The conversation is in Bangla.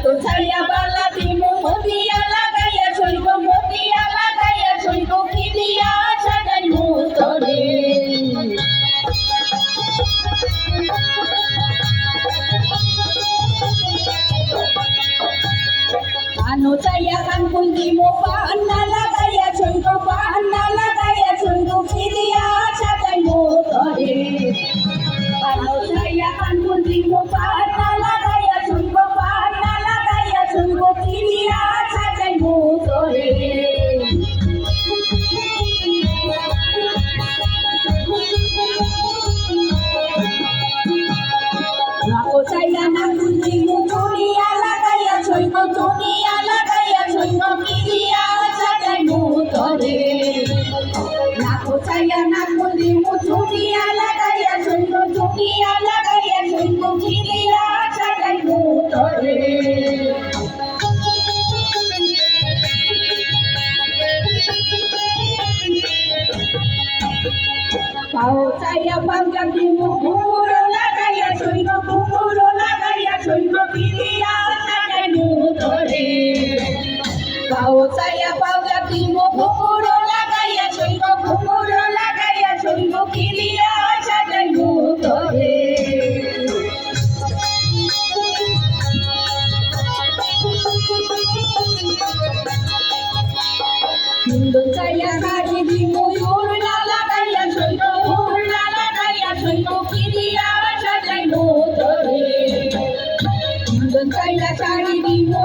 তো ছাইয়া বালা দিমু মতিয়া লাগাইয়া চলবো মতিয়া লাগাইয়া চলবো কি দিয়া সাজাইমু তোরে কানো চাইয়া কান ফুল দিমু পান্না লাগাইয়া চলবো পান্না লাগাইয়া চলবো কি দিয়া সাজাইমু তোরে কানো চাইয়া কান ফুল দিমু পান্না লাগাইয়া চলবো পান্না লাগাইয়া চলবো কি দিয়া সাজাইমু তোরে নাকো চাইয়া নাক ফুল দিমু চুড়িয়া লাগাইয়া চলবো চুড়িয়া লাগাইয়া চলবো কি দিয়া সাজাইমু তোরে নাকো চাইয়া নাক ফুল দিমু চুড়িয়া লাগাইয়া চলবো চুড়িয়া লাগাইয়া চলবো কি দিয়া সাজাইমু তোরে পাও চাইয়া পাউয়া দিমু ঘুমুরো লাগাইয়া চলবো ঘুমুরো লাগাইয়া চলবো কি দিয়া সাজাইমু তোরে পাও চাইয়া পাউয়া দিমু ঘুমুরো লাগাইয়া চলবো ঘুমুরো লাগাইয়া চলবো কি দিয়া সাজাইমু তোরে হিন্দু চাইয়া শাড়ি দিমু উড়না লাগাইয়া চলবো উড়না লাগাইয়া চলবো কি দিয়া সাজাইমু তোরে হিন্দু চাইয়া শাড়ি দিমু